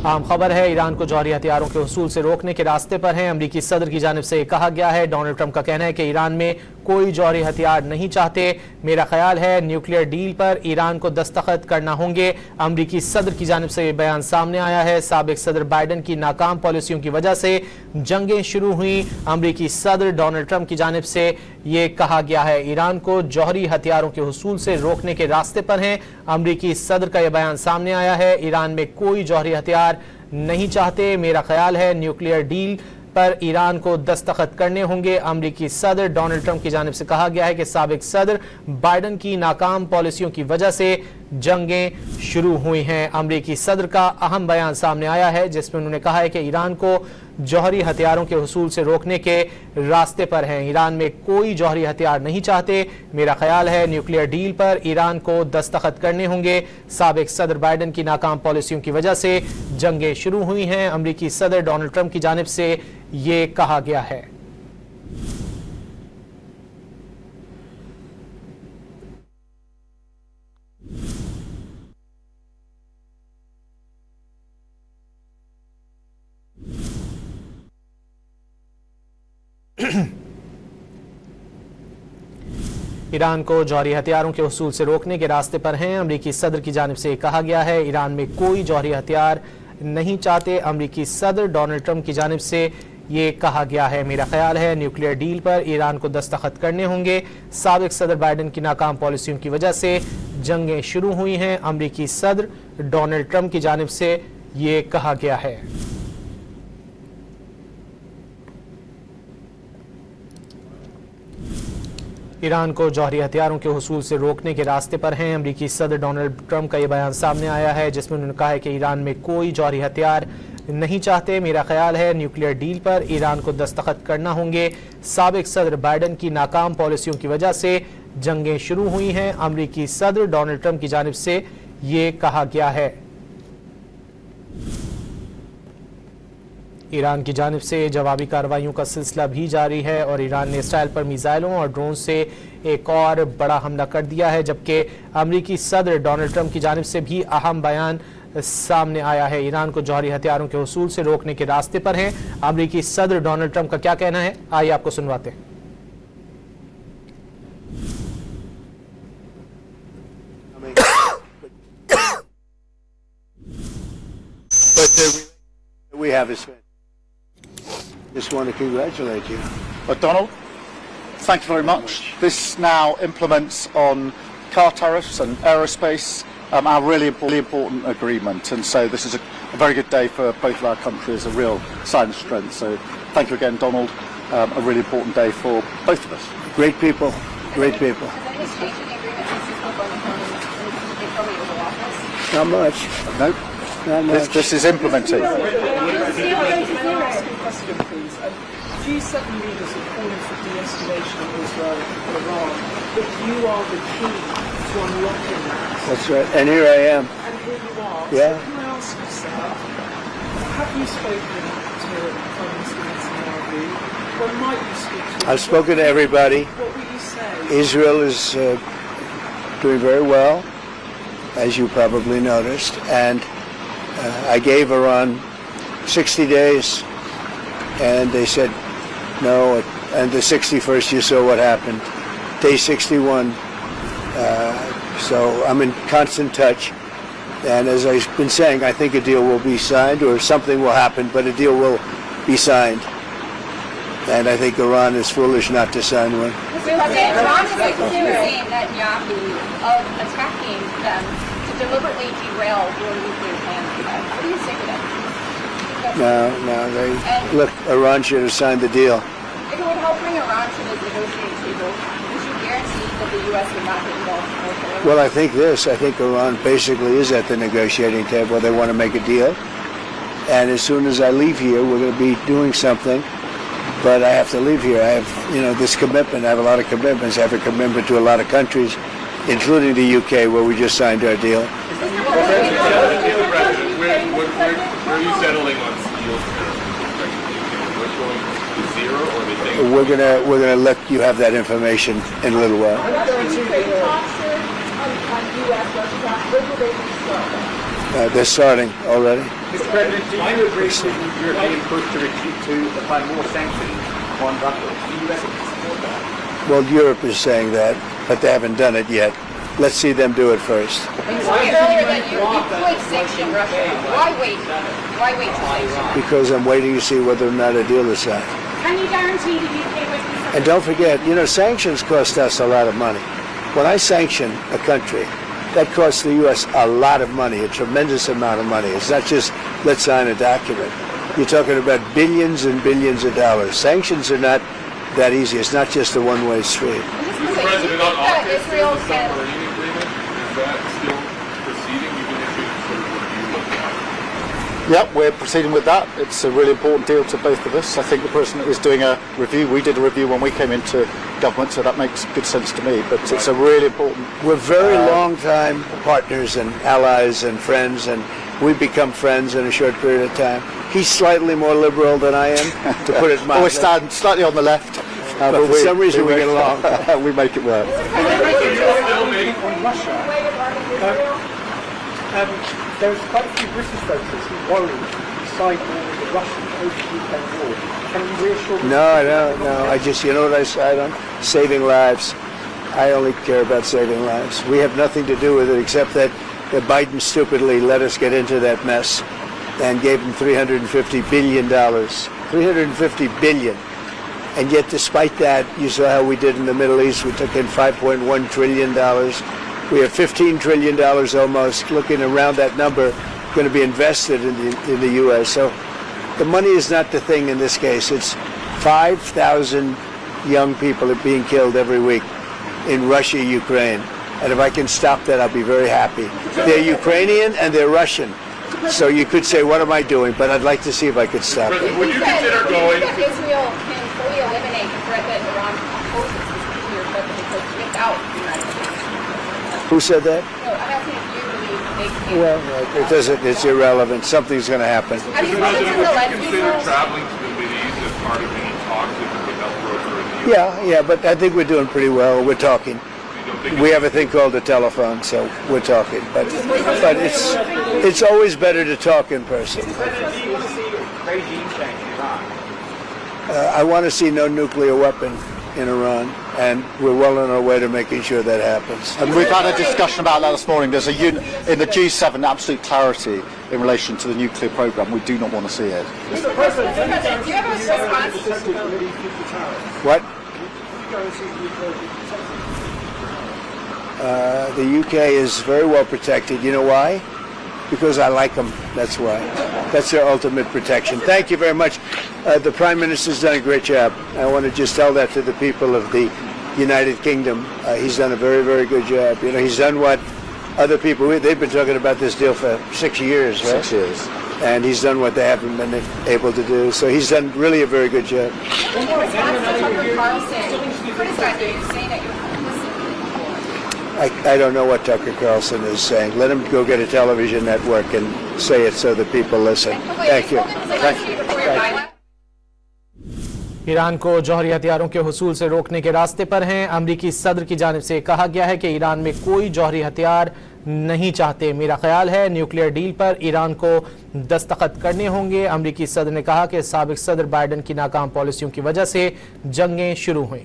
अहम खबर है, ईरान को जौहरी हथियारों के हुसूल से रोकने के रास्ते पर हैं। अमरीकी सदर की जानिब से कहा गया है। डोनाल्ड ट्रंप का कहना है कि ईरान में कोई जौहरी हथियार नहीं चाहते। मेरा ख्याल है न्यूक्लियर डील पर ईरान को दस्तखत करना होंगे। अमरीकी सदर की जानिब से बयान सामने आया है। साबिक सदर बाइडन की नाकाम पॉलिसियों की वजह से जंगें शुरू हुई। अमरीकी सदर डोनाल्ड ट्रंप की जानिब से ये कहा गया है, ईरान को जौहरी हथियारों के हुसूल से रोकने के रास्ते पर हैं। अमरीकी सदर का यह बयान सामने आया है। ईरान में कोई जौहरी हथियार नहीं चाहते। मेरा ख्याल है न्यूक्लियर डील पर ईरान को दस्तखत करने होंगे। अमरीकी सदर डोनाल्ड ट्रंप की जानिब से कहा गया है कि साबिक सदर बाइडन की नाकाम पॉलिसियों की वजह से जंगें शुरू हुई हैं। अमरीकी सदर का अहम बयान सामने आया है जिसमें उन्होंने कहा है कि ईरान को जौहरी हथियारों के हुसूल से रोकने के रास्ते पर हैं। ईरान में कोई जौहरी हथियार नहीं चाहते। मेरा ख्याल है न्यूक्लियर डील पर ईरान को दस्तखत करने होंगे। साबिक सदर बाइडन की नाकाम पॉलिसियों की वजह से जंगें शुरू हुई हैं। अमरीकी सदर डोनाल्ड ट्रंप की जानिब से ये कहा गया है। ईरान को जौहरी हथियारों के हुसूल से रोकने के रास्ते पर हैं। अमरीकी सदर की जानिब से कहा गया है, ईरान में कोई जौहरी हथियार नहीं चाहते। अमरीकी सदर डोनाल्ड ट्रंप की जानिब से ये कहा गया है, मेरा ख्याल है न्यूक्लियर डील पर ईरान को दस्तखत करने होंगे। साबिक सदर बाइडन की नाकाम पॉलिसियों की वजह से जंगें शुरू हुई हैं। अमरीकी सदर डोनाल्ड ट्रंप की जानिब से ये कहा गया है। ईरान को जौहरी हथियारों के हुसूल से रोकने के रास्ते पर हैं। अमरीकी सदर डोनाल्ड ट्रंप का यह बयान सामने आया है जिसमें उन्होंने कहा है कि ईरान में कोई जौहरी हथियार नहीं चाहते। मेरा ख्याल है न्यूक्लियर डील पर ईरान को दस्तखत करना होंगे। साबिक सदर बाइडन की नाकाम पॉलिसियों की वजह से जंगें शुरू हुई हैं। अमरीकी सदर डोनाल्ड ट्रंप की जानिब से ये कहा गया है। ईरान की जानिब से जवाबी कार्रवाइयों का सिलसिला भी जारी है और ईरान ने इसराइल पर मिसाइलों और ड्रोन से एक और बड़ा हमला कर दिया है, जबकि अमरीकी सदर डोनाल्ड ट्रंप की जानिब से भी अहम बयान सामने आया है। ईरान को जौहरी हथियारों के हुसूल से रोकने के रास्ते पर हैं। अमरीकी सदर डोनाल्ड ट्रंप का क्या कहना है, आइए आपको सुनवाते हैं। We have is just want to congratulate you. Well, Donald, thank you very much. This now implements on car tariffs and aerospace, our really important agreement, and so this is a very good day for both of our countries, a real sign of strength. So thank you again, Donald. A really important day for both of us. Great people, great people. Not much. No. This is implementing. G7 leaders are calling for de-escalation of Israel and Iran, but you are the key to unlocking that. That's right, and here I am. And here you are. Yeah. So can I ask you, sir, have you spoken to Prime Minister Netanyahu? Or might you speak to him? I've spoken to everybody. What will you say? Israel is doing very well, as you probably noticed, and I gave Iran 60 days, and they said no, and the 61st you saw what happened. Day 61, so I'm in constant touch, and as I've been saying, I think a deal will be signed, or something will happen, but a deal will be signed, and I think Iran is foolish not to sign one. Iran is accusing Netanyahu of attacking them to deliberately derail your nuclear plan. What do you say to that? No, look, Iran should have signed the deal. If it would help bring Iran to the negotiating table, would you guarantee that the U.S. would not get involved militarily? Well, I think Iran basically is at the negotiating table. They want to make a deal. And as soon as I leave here, we're going to be doing something. But I have to leave here. I have, this commitment. I have a lot of commitments. I have a commitment to a lot of countries, including the UK, where we just signed our deal. Where are you settling on steel? We're going to zero, or they think We're gonna let you have that information in a little while. They're starting already. Mr. President, do you agree with the European push to apply more sanctions on Russia? Do you reckon you support that? Well, Europe is saying that, but they haven't done it yet. Let's see them do it first. You said earlier that you could sanction Russia. Why wait? Why wait to sanction? Because I'm waiting to see whether or not a deal is signed. Can you guarantee the UK would be... And don't forget, sanctions cost us a lot of money. When I sanction a country, that costs the U.S. a lot of money, a tremendous amount of money. It's not just, let's sign a document. You're talking about billions and billions of dollars. Sanctions are not that easy. It's not just a one-way street. Mr. President, on August, Israel the can... submarine agreement, is that still proceeding even if you sort of review what's happening? Yeah, we're proceeding with that. It's a really important deal to both of us. I think the President is doing a review. We did a review when we came into government, so that makes good sense to me. But it's a really important... We're very long-time partners and allies and friends, and we've become friends in a short period of time. He's slightly more liberal than I am, to put it mildly. We stand slightly on the left. But for some reason we get along. We make it work. On Russia, there's quite a few British voters who worry side war with the Russians over the Ukraine war. Can you reassure them? No. I just, you know what I side on? Saving lives. I only care about saving lives. We have nothing to do with it except that Biden stupidly let us get into that mess and gave him $350 billion. $350 billion. And yet, despite that, you saw how we did in the Middle East. We took in $5.1 trillion. We have $15 trillion almost, looking around that number, going to be invested in the U.S. So the money is not the thing in this case. It's 5,000 young people are being killed every week in Russia, Ukraine. And if I can stop that, I'll be very happy. They're Ukrainian and they're Russian. So you could say, what am I doing? But I'd like to see if I could stop it. Would you consider going... Do you think Israel can fully eliminate the threat that Iran poses to nuclear weapons without the United States? Who said that? No, I'm asking if you believe they can... Well, it doesn't. It's irrelevant. Something's going to happen. Have you Mr. spoken to President, would you Zelensky consider first? traveling to the Mideast as part of any talks that would help broker in the U.S.? Yeah, but I think we're doing pretty well. We're talking. You don't think We have a thing called a telephone, so we're talking. But it's always better to talk in person. Mr. President, do you want to see regime change in Iran? I want to see no nuclear weapon in Iran, and we're well on our way to making sure that happens. And we've had a discussion about that this morning. There's in the G7 absolute clarity in relation to the nuclear program. We do not want to see it. Mr. President, Do you have a response? What? The UK is very well protected. You know why? Because I like them. That's why. That's their ultimate protection. Thank you very much. The Prime Minister's done a great job. I want to just tell that to the people of the United Kingdom. He's done a very, very good job. He's done what other people, they've been talking about this deal for 6 years, right? 6 years. And he's done what they haven't been able to do. So he's done really a very good job. In response to Tucker Carlson criticizing you, saying that you're I don't know what Tucker Carlson is saying. Let him go get a television network and say it so that people listen. Thank you. Iran को जौहरी हथियारों के हुसूल से रोकने के रास्ते पर हैं। अमरीकी सदर की जानिब से कहा गया है कि ईरान में कोई जौहरी हथियार नहीं चाहते। मेरा ख्याल है न्यूक्लियर डील पर ईरान को दस्तखत करने होंगे। अमरीकी सदर ने कहा कि साबिक सदर बाइडन की नाकाम पॉलिसियों की वजह से जंगें शुरू हुई।